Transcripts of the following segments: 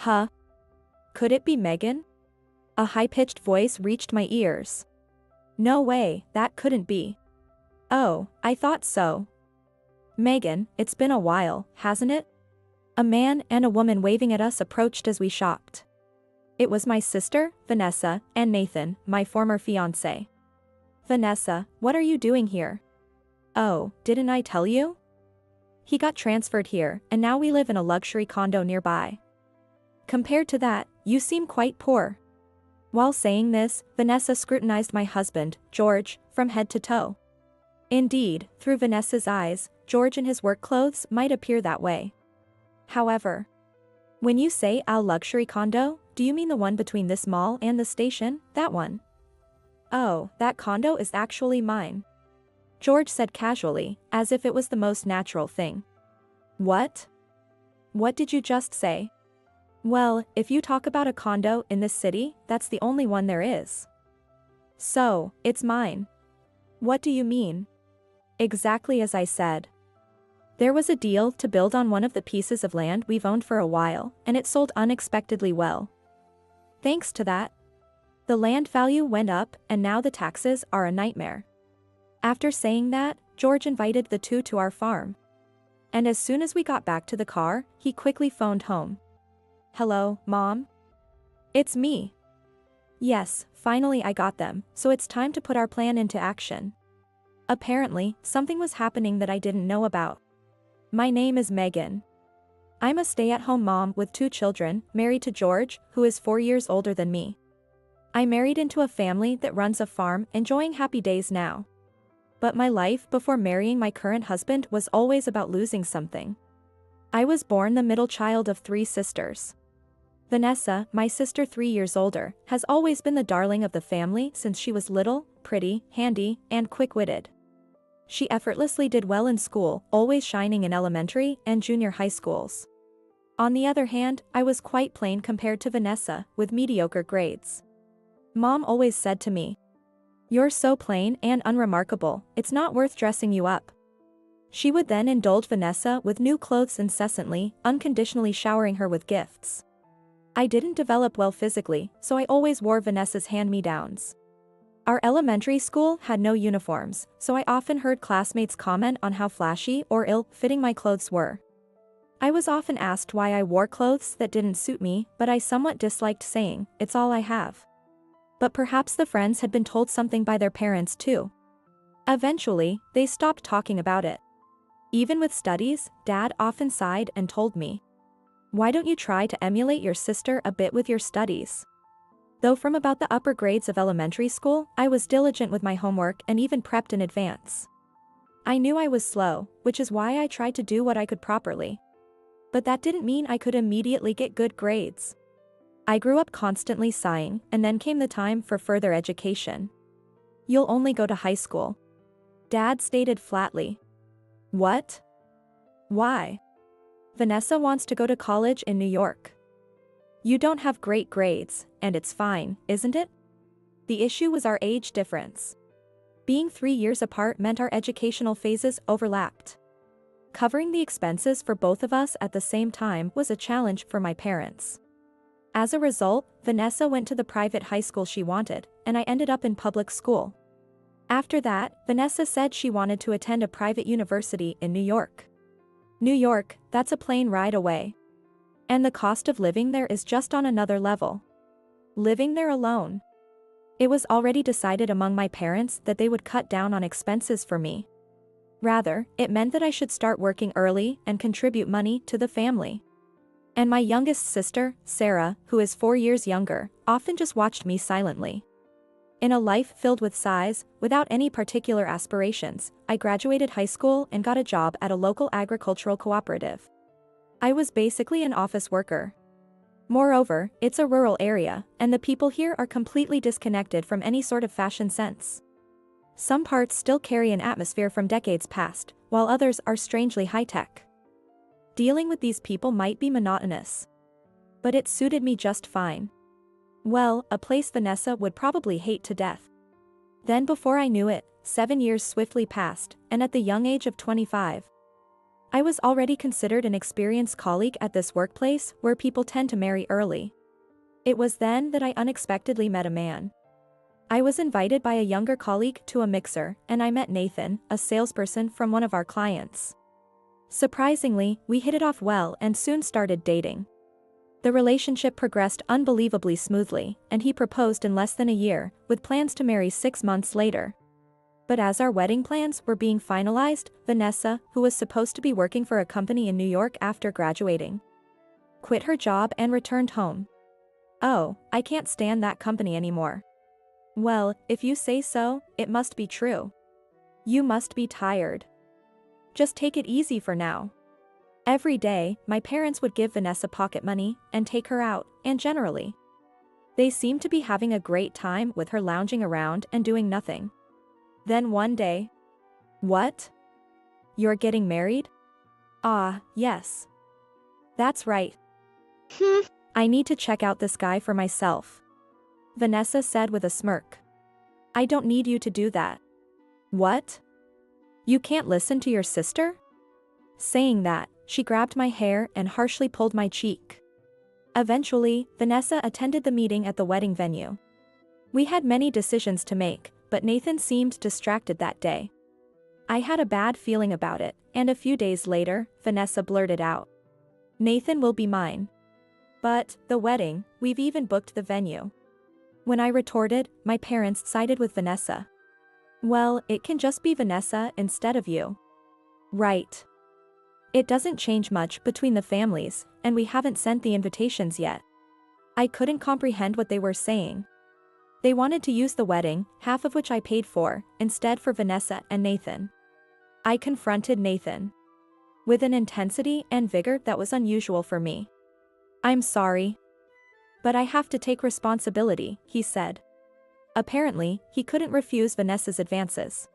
Huh? Could it be Megan? A high-pitched voice reached my ears. No way, that couldn't be. Oh, I thought so. Megan, it's been a while, hasn't it? A man and a woman waving at us approached as we shopped. It was my sister, Vanessa, and Nathan, my former fiancé. Vanessa, what are you doing here? Oh, didn't I tell you? He got transferred here, and now we live in a luxury condo nearby. Compared to that, you seem quite poor. While saying this, Vanessa scrutinized my husband, George, from head to toe. Indeed, through Vanessa's eyes, George in his work clothes might appear that way. However, when you say a luxury condo, do you mean the one between this mall and the station, that one? Oh, that condo is actually mine. George said casually, as if it was the most natural thing. What? What did you just say? Well, if you talk about a condo in this city, that's the only one there is. So, it's mine. What do you mean? Exactly as I said. There was a deal to build on one of the pieces of land we've owned for a while, and it sold unexpectedly well. Thanks to that, the land value went up, and now the taxes are a nightmare. After saying that, George invited the two to our farm. And as soon as we got back to the car, he quickly phoned home. Hello, Mom? It's me. Yes, finally I got them, so it's time to put our plan into action. Apparently, something was happening that I didn't know about. My name is Megan. I'm a stay-at-home mom with 2 children, married to George, who is 4 years older than me. I married into a family that runs a farm, enjoying happy days now. But my life before marrying my current husband was always about losing something. I was born the middle child of 3 sisters. Vanessa, my sister 3 years older, has always been the darling of the family since she was little, pretty, handy, and quick-witted. She effortlessly did well in school, always shining in elementary and junior high schools. On the other hand, I was quite plain compared to Vanessa, with mediocre grades. Mom always said to me, "You're so plain and unremarkable, it's not worth dressing you up." She would then indulge Vanessa with new clothes incessantly, unconditionally showering her with gifts. I didn't develop well physically, so I always wore Vanessa's hand-me-downs. Our elementary school had no uniforms, so I often heard classmates comment on how flashy or ill-fitting my clothes were. I was often asked why I wore clothes that didn't suit me, but I somewhat disliked saying, "It's all I have." But perhaps the friends had been told something by their parents too. Eventually, they stopped talking about it. Even with studies, Dad often sighed and told me, "Why don't you try to emulate your sister a bit with your studies?" Though from about the upper grades of elementary school, I was diligent with my homework and even prepped in advance. I knew I was slow, which is why I tried to do what I could properly. But that didn't mean I could immediately get good grades. I grew up constantly sighing, and then came the time for further education. "You'll only go to high school," Dad stated flatly. What? Why? Vanessa wants to go to college in New York. You don't have great grades, and it's fine, isn't it? The issue was our age difference. Being 3 years apart meant our educational phases overlapped. Covering the expenses for both of us at the same time was a challenge for my parents. As a result, Vanessa went to the private high school she wanted, and I ended up in public school. After that, Vanessa said she wanted to attend a private university in New York. New York, that's a plane ride away. And the cost of living there is just on another level. Living there alone. It was already decided among my parents that they would cut down on expenses for me. Rather, it meant that I should start working early and contribute money to the family. And my youngest sister, Sarah, who is 4 years younger, often just watched me silently. In a life filled with sighs, without any particular aspirations, I graduated high school and got a job at a local agricultural cooperative. I was basically an office worker. Moreover, it's a rural area, and the people here are completely disconnected from any sort of fashion sense. Some parts still carry an atmosphere from decades past, while others are strangely high-tech. Dealing with these people might be monotonous. But it suited me just fine. Well, a place Vanessa would probably hate to death. Then before I knew it, 7 years swiftly passed, and at the young age of 25, I was already considered an experienced colleague at this workplace where people tend to marry early. It was then that I unexpectedly met a man. I was invited by a younger colleague to a mixer, and I met Nathan, a salesperson from one of our clients. Surprisingly, we hit it off well and soon started dating. The relationship progressed unbelievably smoothly, and he proposed in less than a year, with plans to marry 6 months later. But as our wedding plans were being finalized, Vanessa, who was supposed to be working for a company in New York after graduating, quit her job and returned home. Oh, I can't stand that company anymore. Well, if you say so, it must be true. You must be tired. Just take it easy for now. Every day, my parents would give Vanessa pocket money and take her out, and generally, they seemed to be having a great time with her lounging around and doing nothing. Then one day, "What? You're getting married?" "Ah, yes. That's right. I need to check out this guy for myself," Vanessa said with a smirk. "I don't need you to do that." "What? You can't listen to your sister?" Saying that, she grabbed my hair and harshly pulled my cheek. Eventually, Vanessa attended the meeting at the wedding venue. We had many decisions to make, but Nathan seemed distracted that day. I had a bad feeling about it, and a few days later, Vanessa blurted out, "Nathan will be mine." But, the wedding, we've even booked the venue. When I retorted, my parents sided with Vanessa. "Well, it can just be Vanessa instead of you." "Right. It doesn't change much between the families, and we haven't sent the invitations yet." I couldn't comprehend what they were saying. They wanted to use the wedding, half of which I paid for, instead for Vanessa and Nathan. I confronted Nathan with an intensity and vigor that was unusual for me. "I'm sorry, but I have to take responsibility," he said. Apparently, he couldn't refuse Vanessa's advances.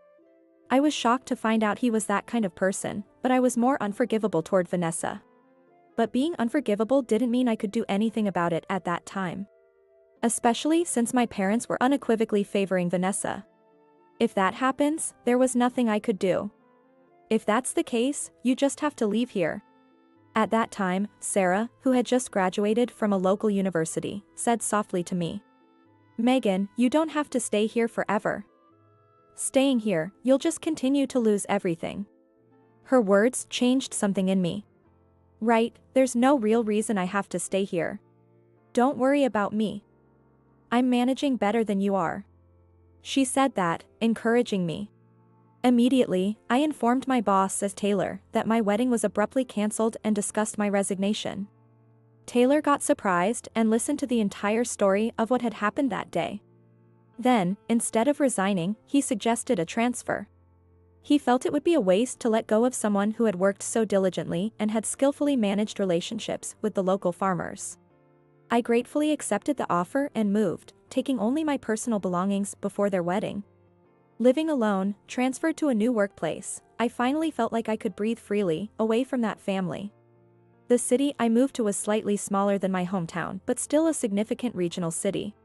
I was shocked to find out he was that kind of person, but I was more unforgivable toward Vanessa. But being unforgivable didn't mean I could do anything about it at that time. Especially since my parents were unequivocally favoring Vanessa. If that happens, there was nothing I could do. "If that's the case, you just have to leave here." At that time, Sarah, who had just graduated from a local university, said softly to me, "Megan, you don't have to stay here forever. Staying here, you'll just continue to lose everything." Her words changed something in me. "Right, there's no real reason I have to stay here. Don't worry about me. I'm managing better than you are." She said that, encouraging me. Immediately, I informed my boss as Taylor that my wedding was abruptly cancelled and discussed my resignation. Taylor got surprised and listened to the entire story of what had happened that day. Then, instead of resigning, he suggested a transfer. He felt it would be a waste to let go of someone who had worked so diligently and had skillfully managed relationships with the local farmers. I gratefully accepted the offer and moved, taking only my personal belongings before their wedding. Living alone, transferred to a new workplace, I finally felt like I could breathe freely, away from that family. The city I moved to was slightly smaller than my hometown, but still a significant regional city.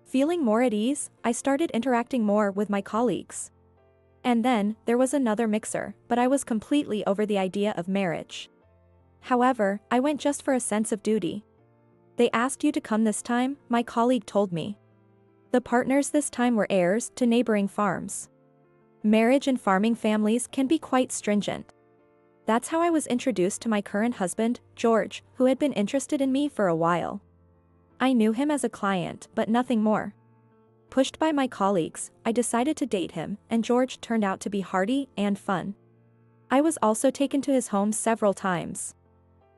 Feeling more at ease, I started interacting more with my colleagues. And then, there was another mixer, but I was completely over the idea of marriage. However, I went just for a sense of duty. "They asked you to come this time," my colleague told me. The partners this time were heirs to neighboring farms. Marriage in farming families can be quite stringent. That's how I was introduced to my current husband, George, who had been interested in me for a while. I knew him as a client, but nothing more. Pushed by my colleagues, I decided to date him, and George turned out to be hearty and fun. I was also taken to his home several times.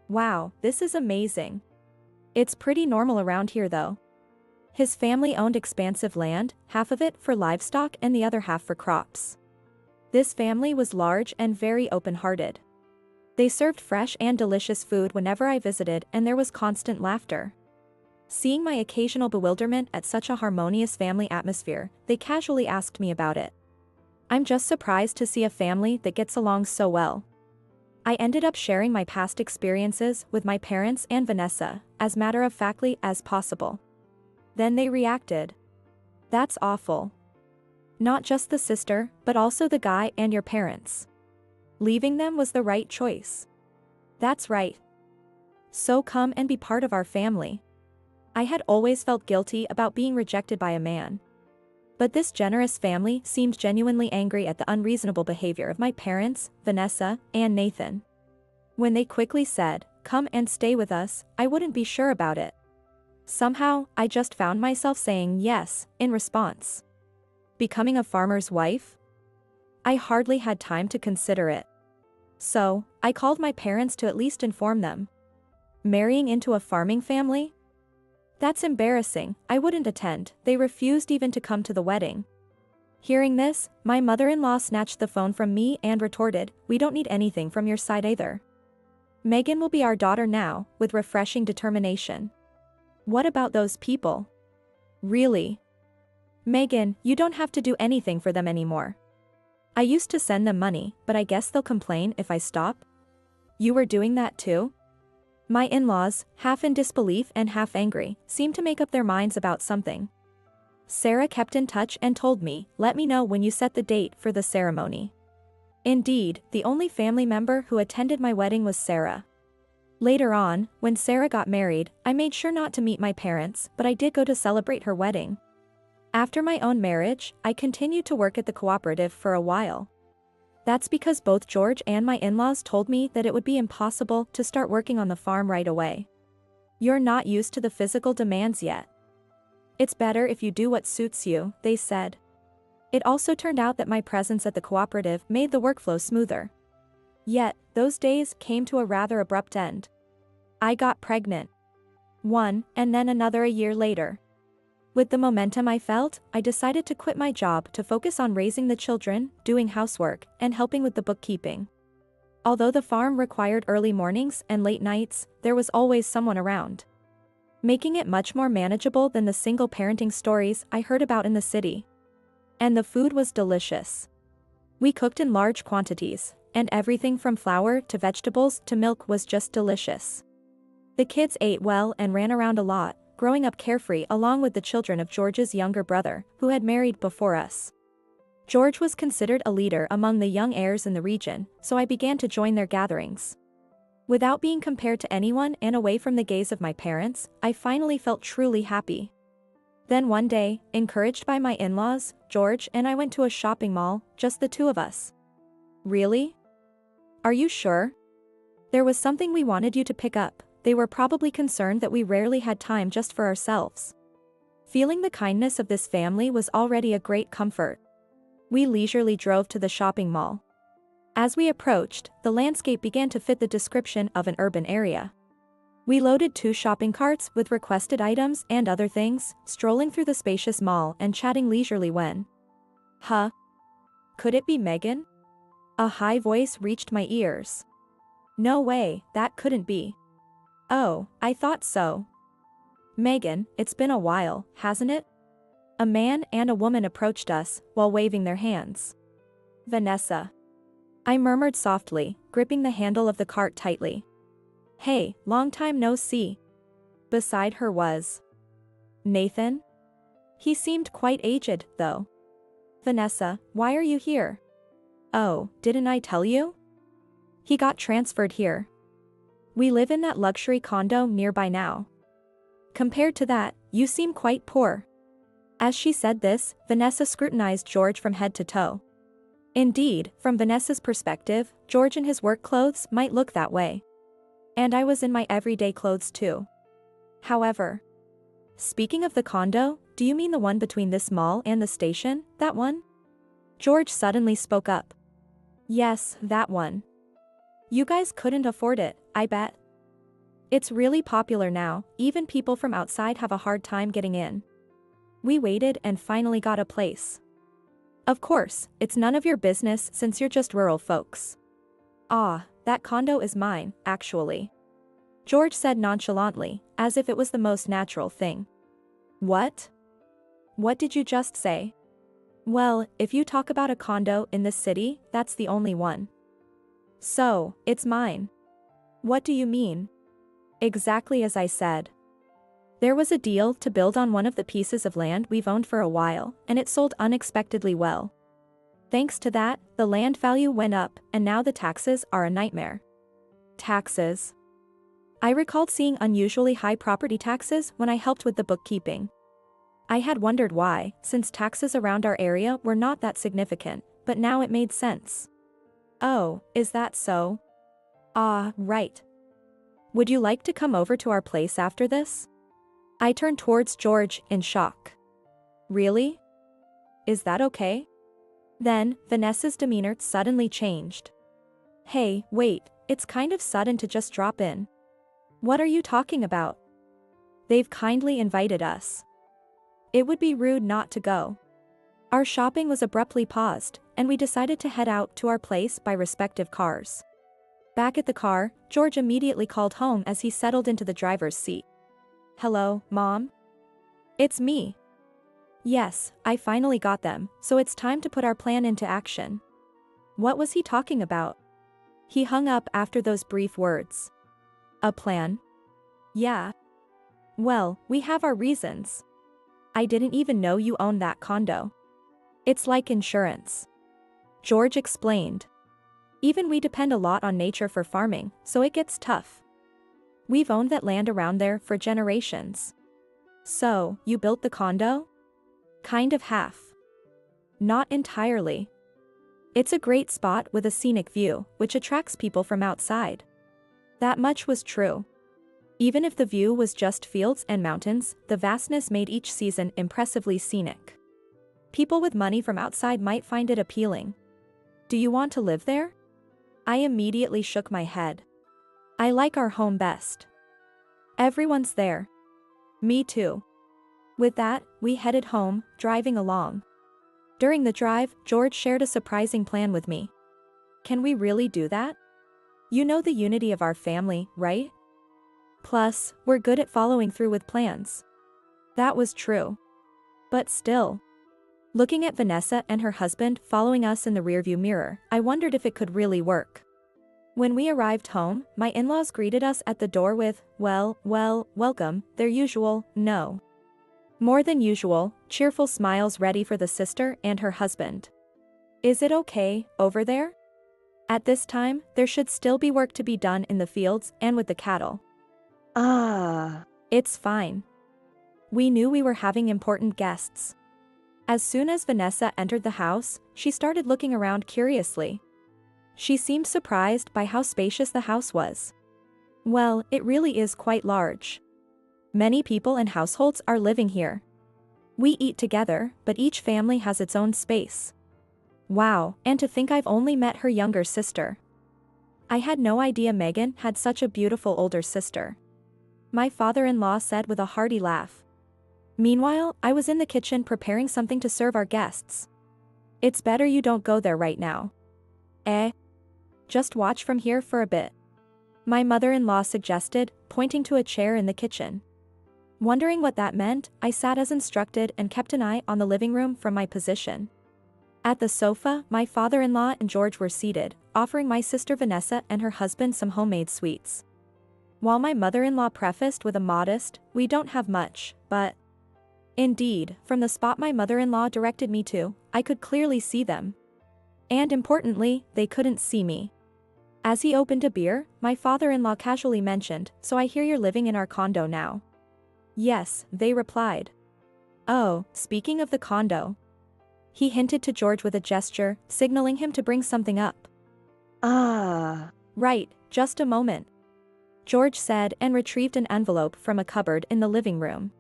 Wow, this is amazing. It's pretty normal around here though. His family owned expansive land, half of it for livestock and the other half for crops. This family was large and very open-hearted. They served fresh and delicious food whenever I visited, and there was constant laughter. Seeing my occasional bewilderment at such a harmonious family atmosphere, they casually asked me about it. I'm just surprised to see a family that gets along so well. I ended up sharing my past experiences with my parents and Vanessa, as matter-of-factly as possible. Then they reacted. "That's awful. Not just the sister, but also the guy and your parents. Leaving them was the right choice. That's right. So come and be part of our family. I had always felt guilty about being rejected by a man. But this generous family seemed genuinely angry at the unreasonable behavior of my parents, Vanessa, and Nathan. When they quickly said, "Come and stay with us," I wouldn't be sure about it. Somehow, I just found myself saying yes, in response. Becoming a farmer's wife? I hardly had time to consider it. So, I called my parents to at least inform them. Marrying into a farming family? That's embarrassing, I wouldn't attend. They refused even to come to the wedding. Hearing this, my mother-in-law snatched the phone from me and retorted, "We don't need anything from your side either. Megan will be our daughter now," with refreshing determination. What about those people? Really? Megan, you don't have to do anything for them anymore. I used to send them money, but I guess they'll complain if I stop. You were doing that too? My in-laws, half in disbelief and half angry, seemed to make up their minds about something. Sarah kept in touch and told me, "Let me know when you set the date for the ceremony." Indeed, the only family member who attended my wedding was Sarah. Later on, when Sarah got married, I made sure not to meet my parents, but I did go to celebrate her wedding. After my own marriage, I continued to work at the cooperative for a while. That's because both George and my in-laws told me that it would be impossible to start working on the farm right away. You're not used to the physical demands yet. It's better if you do what suits you, they said. It also turned out that my presence at the cooperative made the workflow smoother. Yet, those days came to a rather abrupt end. I got pregnant. One, and then another a year later. With the momentum I felt, I decided to quit my job to focus on raising the children, doing housework, and helping with the bookkeeping. Although the farm required early mornings and late nights, there was always someone around, making it much more manageable than the single parenting stories I heard about in the city. And the food was delicious. We cooked in large quantities, and everything from flour to vegetables to milk was just delicious. The kids ate well and ran around a lot, growing up carefree along with the children of George's younger brother, who had married before us. George was considered a leader among the young heirs in the region, so I began to join their gatherings. Without being compared to anyone and away from the gaze of my parents, I finally felt truly happy. Then one day, encouraged by my in-laws, George and I went to a shopping mall, just the two of us. Really? Are you sure? There was something we wanted you to pick up. They were probably concerned that we rarely had time just for ourselves. Feeling the kindness of this family was already a great comfort. We leisurely drove to the shopping mall. As we approached, the landscape began to fit the description of an urban area. We loaded 2 shopping carts with requested items and other things, strolling through the spacious mall and chatting leisurely when. Huh? Could it be Megan? A high voice reached my ears. No way, that couldn't be. Oh, I thought so. Megan, it's been a while, hasn't it? A man and a woman approached us, while waving their hands. Vanessa. I murmured softly, gripping the handle of the cart tightly. Hey, long time no see. Beside her was Nathan? He seemed quite aged, though. Vanessa, why are you here? Oh, didn't I tell you? He got transferred here. We live in that luxury condo nearby now. Compared to that, you seem quite poor. As she said this, Vanessa scrutinized George from head to toe. Indeed, from Vanessa's perspective, George in his work clothes might look that way. And I was in my everyday clothes too. However, speaking of the condo, do you mean the one between this mall and the station, that one? George suddenly spoke up. Yes, that one. You guys couldn't afford it, I bet. It's really popular now, even people from outside have a hard time getting in. We waited and finally got a place. Of course, it's none of your business since you're just rural folks. Ah, that condo is mine, actually. George said nonchalantly, as if it was the most natural thing. What? What did you just say? Well, if you talk about a condo in this city, that's the only one. So, it's mine. What do you mean? Exactly as I said. There was a deal to build on one of the pieces of land we've owned for a while, and it sold unexpectedly well. Thanks to that, the land value went up, and now the taxes are a nightmare. Taxes. I recalled seeing unusually high property taxes when I helped with the bookkeeping. I had wondered why, since taxes around our area were not that significant, but now it made sense. Oh, is that so? Ah, right. Would you like to come over to our place after this? I turned towards George in shock. Really? Is that okay? Then, Vanessa's demeanor suddenly changed. Hey, wait, it's kind of sudden to just drop in. What are you talking about? They've kindly invited us. It would be rude not to go. Our shopping was abruptly paused, and we decided to head out to our place by respective cars. Back at the car, George immediately called home as he settled into the driver's seat. Hello, Mom? It's me. Yes, I finally got them, so it's time to put our plan into action. What was he talking about? He hung up after those brief words. A plan? Yeah. Well, we have our reasons. I didn't even know you owned that condo. It's like insurance. George explained. Even we depend a lot on nature for farming, so it gets tough. We've owned that land around there for generations. So, you built the condo? Kind of half. Not entirely. It's a great spot with a scenic view, which attracts people from outside. That much was true. Even if the view was just fields and mountains, the vastness made each season impressively scenic. People with money from outside might find it appealing. Do you want to live there? I immediately shook my head. I like our home best. Everyone's there. Me too. With that, we headed home, driving along. During the drive, George shared a surprising plan with me. Can we really do that? You know the unity of our family, right? Plus, we're good at following through with plans. That was true. But still. Looking at Vanessa and her husband following us in the rearview mirror, I wondered if it could really work. When we arrived home, my in-laws greeted us at the door with, well, welcome, their usual, no. More than usual, cheerful smiles ready for the sister and her husband. Is it okay, over there? At this time, there should still be work to be done in the fields and with the cattle. It's fine. We knew we were having important guests. As soon as Vanessa entered the house, she started looking around curiously. She seemed surprised by how spacious the house was. Well, it really is quite large. Many people and households are living here. We eat together, but each family has its own space. Wow, and to think I've only met her younger sister. I had no idea Megan had such a beautiful older sister. My father-in-law said with a hearty laugh. Meanwhile, I was in the kitchen preparing something to serve our guests. It's better you don't go there right now. Just watch from here for a bit. My mother-in-law suggested, pointing to a chair in the kitchen. Wondering what that meant, I sat as instructed and kept an eye on the living room from my position. At the sofa, my father-in-law and George were seated, offering my sister Vanessa and her husband some homemade sweets. While my mother-in-law prefaced with a modest, "We don't have much, but..." Indeed, from the spot my mother-in-law directed me to, I could clearly see them. And importantly, they couldn't see me. As he opened a beer, my father-in-law casually mentioned, "So I hear you're living in our condo now." Yes, they replied. Oh, speaking of the condo. He hinted to George with a gesture, signaling him to bring something up. Right, just a moment. George said and retrieved an envelope from a cupboard in the living room.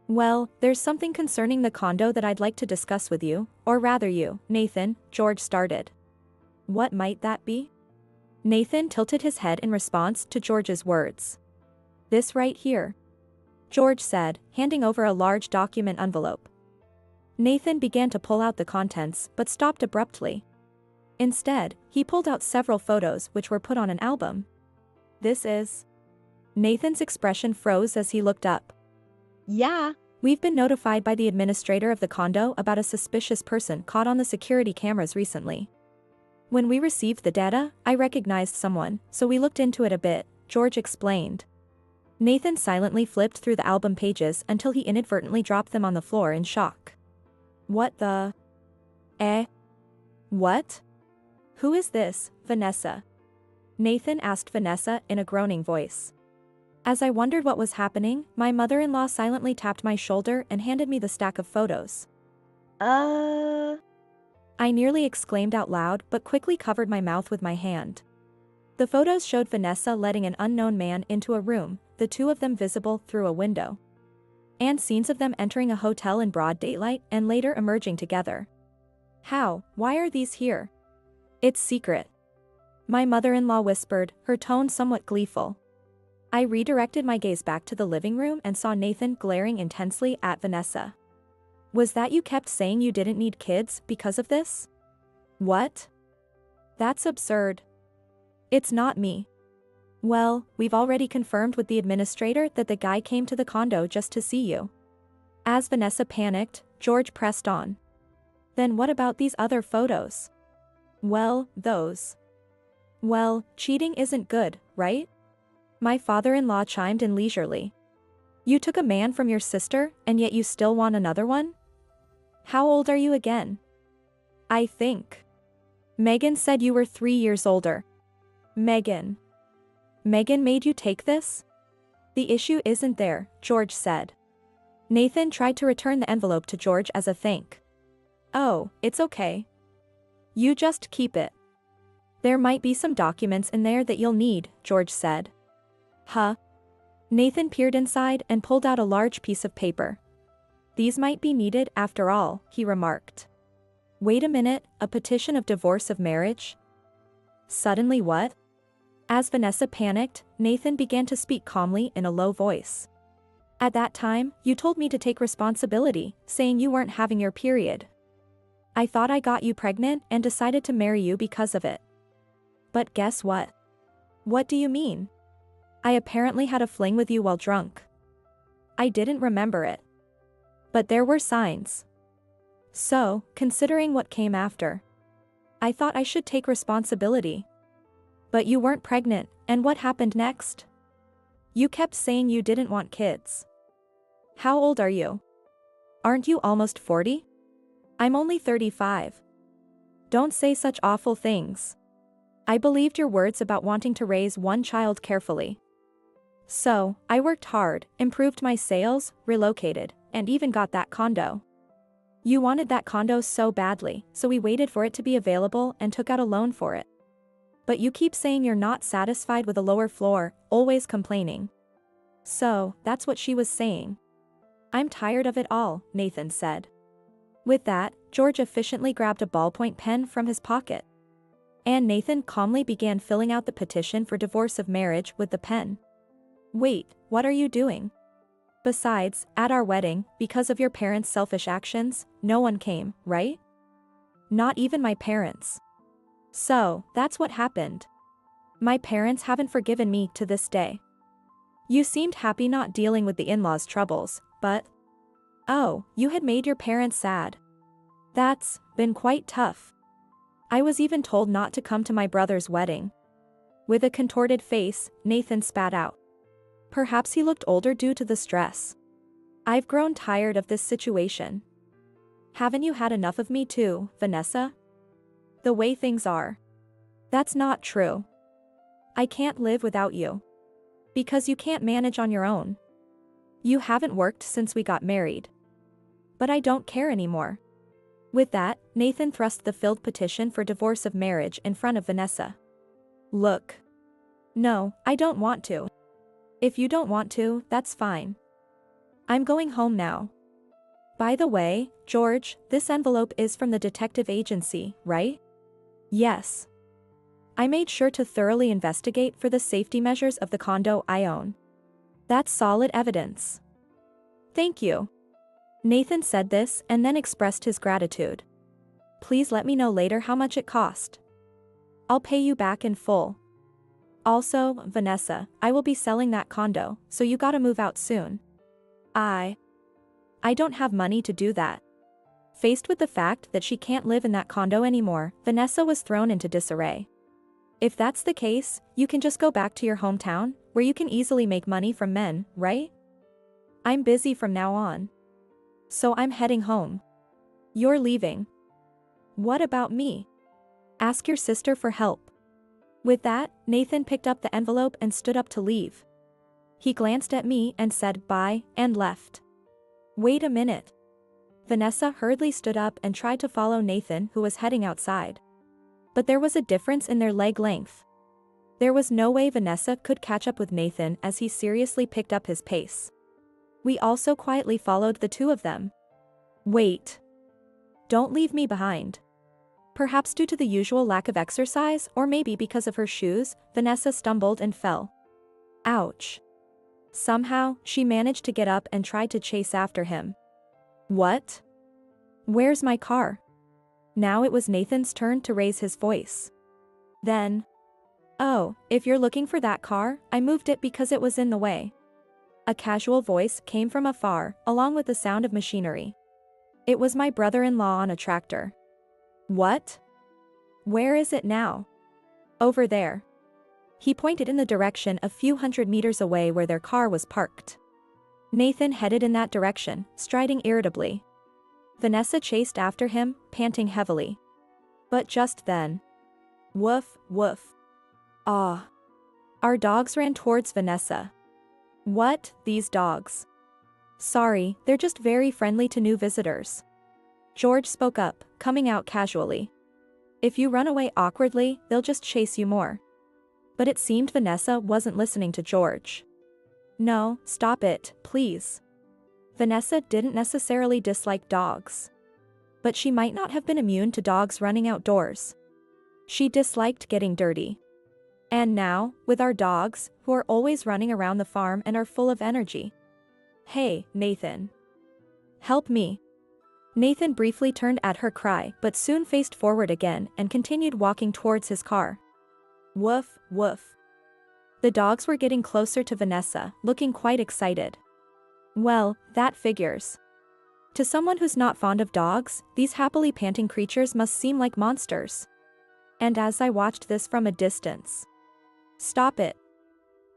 Well, there's something concerning the condo that I'd like to discuss with you, or rather you, Nathan, George started. What might that be? Nathan tilted his head in response to George's words. This right here. George said, handing over a large document envelope. Nathan began to pull out the contents but stopped abruptly. Instead, he pulled out several photos which were put on an album. This is... Nathan's expression froze as he looked up. Yeah. We've been notified by the administrator of the condo about a suspicious person caught on the security cameras recently. When we received the data, I recognized someone, so we looked into it a bit, George explained. Nathan silently flipped through the album pages until he inadvertently dropped them on the floor in shock. What the... What? Who is this, Vanessa? Nathan asked Vanessa in a groaning voice. As I wondered what was happening, my mother-in-law silently tapped my shoulder and handed me the stack of photos. I nearly exclaimed out loud but quickly covered my mouth with my hand. The photos showed Vanessa letting an unknown man into a room, the two of them visible through a window. And scenes of them entering a hotel in broad daylight and later emerging together. How? Why are these here? It's secret. My mother-in-law whispered, her tone somewhat gleeful. I redirected my gaze back to the living room and saw Nathan glaring intensely at Vanessa. Was that you kept saying you didn't need kids because of this? What? That's absurd. It's not me. Well, we've already confirmed with the administrator that the guy came to the condo just to see you. As Vanessa panicked, George pressed on. Then what about these other photos? Well, those. Well, cheating isn't good, right? My father-in-law chimed in leisurely. You took a man from your sister, and yet you still want another one? How old are you again? I think. Megan said you were 3 years older. Megan. Megan made you take this? The issue isn't there, George said. Nathan tried to return the envelope to George as a thank. Oh, it's okay. You just keep it. There might be some documents in there that you'll need, George said. Huh? Nathan peered inside and pulled out a large piece of paper. These might be needed after all, he remarked. Wait a minute, a petition of divorce of marriage? Suddenly what? As Vanessa panicked, Nathan began to speak calmly in a low voice. At that time, you told me to take responsibility, saying you weren't having your period. I thought I got you pregnant and decided to marry you because of it. But guess what? What do you mean? I apparently had a fling with you while drunk. I didn't remember it. But there were signs. So, considering what came after, I thought I should take responsibility. But you weren't pregnant, and what happened next? You kept saying you didn't want kids. How old are you? Aren't you almost 40? I'm only 35. Don't say such awful things. I believed your words about wanting to raise one child carefully. So, I worked hard, improved my sales, relocated, and even got that condo. You wanted that condo so badly, so we waited for it to be available and took out a loan for it. But you keep saying you're not satisfied with a lower floor, always complaining. So, that's what she was saying. I'm tired of it all, Nathan said. With that, George efficiently grabbed a ballpoint pen from his pocket. And Nathan calmly began filling out the petition for divorce of marriage with the pen. Wait, what are you doing? Besides, at our wedding, because of your parents' selfish actions, no one came, right? Not even my parents. So, that's what happened. My parents haven't forgiven me to this day. You seemed happy not dealing with the in-laws' troubles, but... Oh, you had made your parents sad. That's been quite tough. I was even told not to come to my brother's wedding. With a contorted face, Nathan spat out. Perhaps he looked older due to the stress. I've grown tired of this situation. Haven't you had enough of me too, Vanessa? The way things are. That's not true. I can't live without you. Because you can't manage on your own. You haven't worked since we got married. But I don't care anymore. With that, Nathan thrust the filled petition for divorce of marriage in front of Vanessa. Look. No, I don't want to. If you don't want to, that's fine. I'm going home now. By the way, George, this envelope is from the detective agency, right? Yes. I made sure to thoroughly investigate for the safety measures of the condo I own. That's solid evidence. Thank you. Nathan said this and then expressed his gratitude. Please let me know later how much it cost. I'll pay you back in full. Also, Vanessa, I will be selling that condo, so you gotta move out soon. I don't have money to do that. Faced with the fact that she can't live in that condo anymore, Vanessa was thrown into disarray. If that's the case, you can just go back to your hometown, where you can easily make money from men, right? I'm busy from now on. So I'm heading home. You're leaving. What about me? Ask your sister for help. With that, Nathan picked up the envelope and stood up to leave. He glanced at me and said bye and left. Wait a minute. Vanessa hurriedly stood up and tried to follow Nathan, who was heading outside. But there was a difference in their leg length. There was no way Vanessa could catch up with Nathan as he seriously picked up his pace. We also quietly followed the two of them. Wait. Don't leave me behind. Perhaps due to the usual lack of exercise, or maybe because of her shoes, Vanessa stumbled and fell. Ouch. Somehow, she managed to get up and tried to chase after him. What? Where's my car? Now it was Nathan's turn to raise his voice. Then, oh, if you're looking for that car, I moved it because it was in the way. A casual voice came from afar, along with the sound of machinery. It was my brother-in-law on a tractor. What? Where is it now? Over there. He pointed in the direction a few hundred meters away where their car was parked. Nathan headed in that direction, striding irritably. Vanessa chased after him, panting heavily. But just then. Woof, woof. Ah. Our dogs ran towards Vanessa. What, these dogs? Sorry, they're just very friendly to new visitors. George spoke up, coming out casually. If you run away awkwardly, they'll just chase you more. But it seemed Vanessa wasn't listening to George. No, stop it, please. Vanessa didn't necessarily dislike dogs. But she might not have been immune to dogs running outdoors. She disliked getting dirty. And now, with our dogs, who are always running around the farm and are full of energy. Hey, Nathan. Help me. Nathan briefly turned at her cry but soon faced forward again and continued walking towards his car. Woof, woof. The dogs were getting closer to Vanessa, looking quite excited. Well, that figures. To someone who's not fond of dogs, these happily panting creatures must seem like monsters. And as I watched this from a distance. Stop it.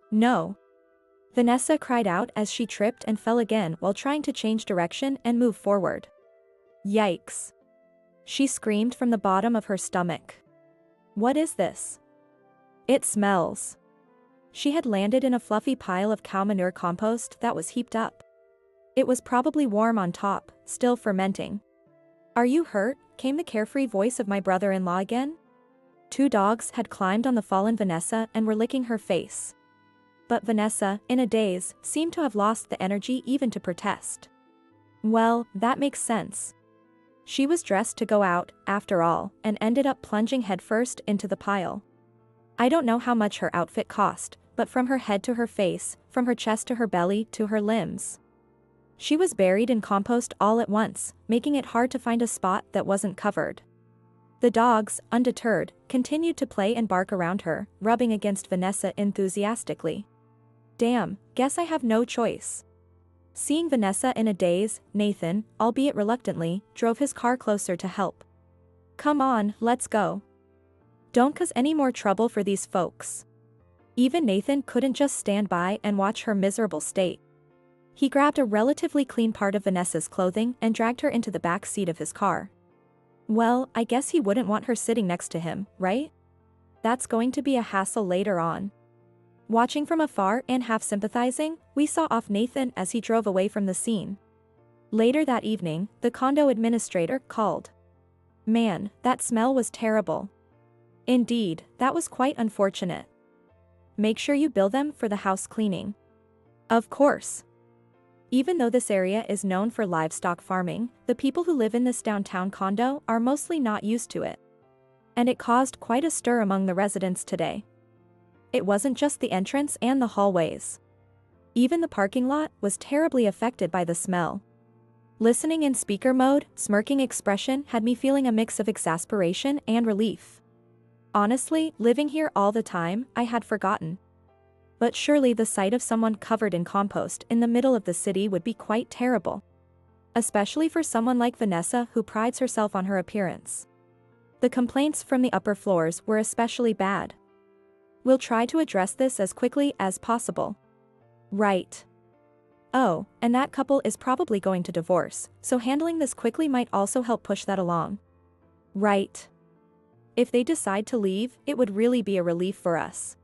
No. Vanessa cried out as she tripped and fell again while trying to change direction and move forward. Yikes. She screamed from the bottom of her stomach. What is this? It smells. She had landed in a fluffy pile of cow manure compost that was heaped up. It was probably warm on top, still fermenting. Are you hurt? Came the carefree voice of my brother-in-law again. Two dogs had climbed on the fallen Vanessa and were licking her face. But Vanessa, in a daze, seemed to have lost the energy even to protest. Well, that makes sense. She was dressed to go out, after all, and ended up plunging headfirst into the pile. I don't know how much her outfit cost, but from her head to her face, from her chest to her belly to her limbs. She was buried in compost all at once, making it hard to find a spot that wasn't covered. The dogs, undeterred, continued to play and bark around her, rubbing against Vanessa enthusiastically. Damn, guess I have no choice. Seeing Vanessa in a daze, Nathan, albeit reluctantly, drove his car closer to help. Come on, let's go. Don't cause any more trouble for these folks. Even Nathan couldn't just stand by and watch her miserable state. He grabbed a relatively clean part of Vanessa's clothing and dragged her into the back seat of his car. Well, I guess he wouldn't want her sitting next to him, right? That's going to be a hassle later on. Watching from afar and half sympathizing, we saw off Nathan as he drove away from the scene. Later that evening, the condo administrator called. Man, that smell was terrible. Indeed, that was quite unfortunate. Make sure you bill them for the house cleaning. Of course. Even though this area is known for livestock farming, the people who live in this downtown condo are mostly not used to it. And it caused quite a stir among the residents today. It wasn't just the entrance and the hallways. Even the parking lot was terribly affected by the smell. Listening in speaker mode, smirking expression had me feeling a mix of exasperation and relief. Honestly, living here all the time, I had forgotten. But surely the sight of someone covered in compost in the middle of the city would be quite terrible. Especially for someone like Vanessa who prides herself on her appearance. The complaints from the upper floors were especially bad. We'll try to address this as quickly as possible. Right. Oh, and that couple is probably going to divorce, so handling this quickly might also help push that along. Right. If they decide to leave, it would really be a relief for us.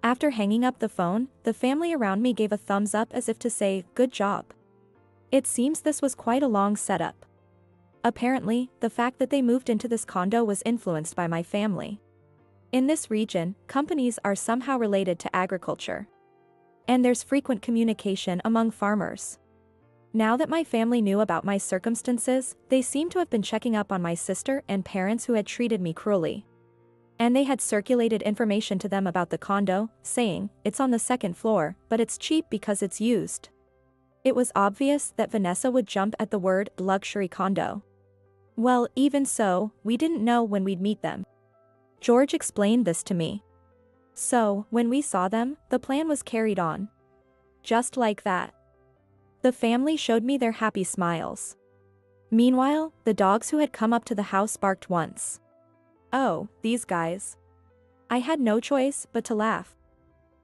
After hanging up the phone, the family around me gave a thumbs up as if to say, good job. It seems this was quite a long setup. Apparently, the fact that they moved into this condo was influenced by my family. In this region, companies are somehow related to agriculture. And there's frequent communication among farmers. Now that my family knew about my circumstances, they seem to have been checking up on my sister and parents who had treated me cruelly. And they had circulated information to them about the condo, saying, it's on the second floor, but it's cheap because it's used. It was obvious that Vanessa would jump at the word luxury condo. Well, even so, we didn't know when we'd meet them. George explained this to me. So, when we saw them, the plan was carried on. Just like that. The family showed me their happy smiles. Meanwhile, the dogs who had come up to the house barked once. Oh, these guys. I had no choice but to laugh.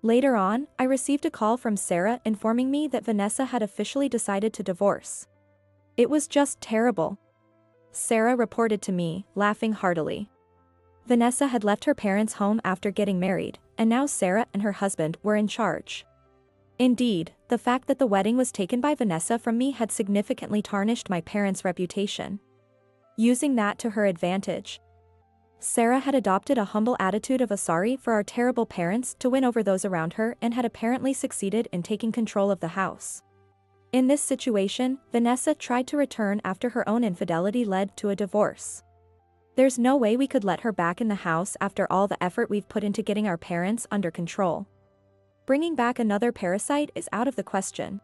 Later on, I received a call from Sarah informing me that Vanessa had officially decided to divorce. It was just terrible. Sarah reported to me, laughing heartily. Vanessa had left her parents' home after getting married, and now Sarah and her husband were in charge. Indeed, the fact that the wedding was taken by Vanessa from me had significantly tarnished my parents' reputation. Using that to her advantage, Sarah had adopted a humble attitude of a sorry for our terrible parents to win over those around her and had apparently succeeded in taking control of the house. In this situation, Vanessa tried to return after her own infidelity led to a divorce. There's no way we could let her back in the house after all the effort we've put into getting our parents under control. Bringing back another parasite is out of the question.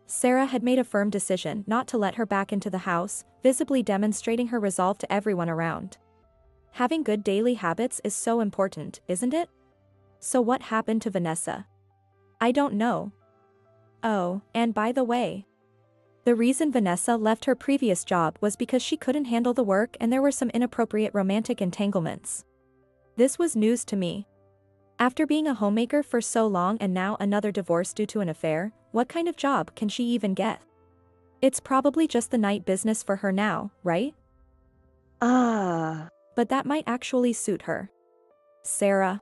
Sarah had made a firm decision not to let her back into the house, visibly demonstrating her resolve to everyone around. Having good daily habits is so important, isn't it? So what happened to Vanessa? I don't know. Oh, and by the way, the reason Vanessa left her previous job was because she couldn't handle the work and there were some inappropriate romantic entanglements. This was news to me. After being a homemaker for so long and now another divorce due to an affair, what kind of job can she even get? It's probably just the night business for her now, right? But that might actually suit her. Sarah.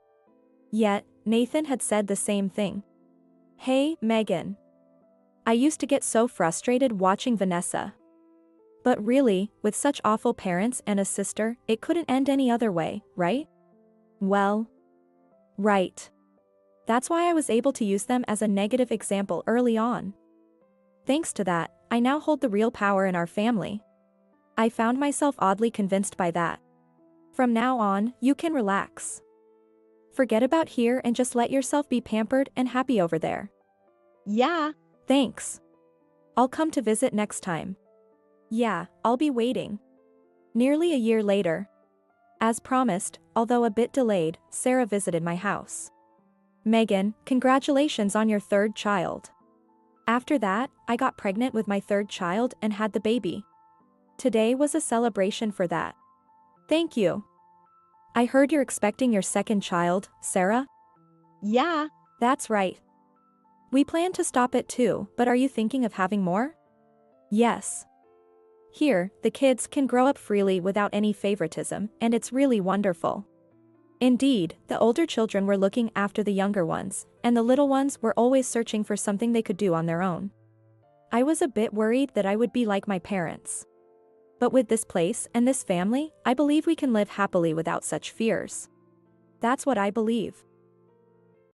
Yet, Nathan had said the same thing. Hey, Megan. I used to get so frustrated watching Vanessa. But really, with such awful parents and a sister, it couldn't end any other way, right? Well. Right. That's why I was able to use them as a negative example early on. Thanks to that, I now hold the real power in our family. I found myself oddly convinced by that. From now on, you can relax. Forget about here and just let yourself be pampered and happy over there. Yeah. Thanks. I'll come to visit next time. Yeah, I'll be waiting. Nearly a year later. As promised, although a bit delayed, Sarah visited my house. Megan, congratulations on your third child. After that, I got pregnant with my third child and had the baby. Today was a celebration for that. Thank you. I heard you're expecting your second child, Sarah? Yeah. That's right. We plan to stop at 2, but are you thinking of having more? Yes. Here, the kids can grow up freely without any favoritism, and it's really wonderful. Indeed, the older children were looking after the younger ones, and the little ones were always searching for something they could do on their own. I was a bit worried that I would be like my parents. But with this place and this family, I believe we can live happily without such fears. That's what I believe.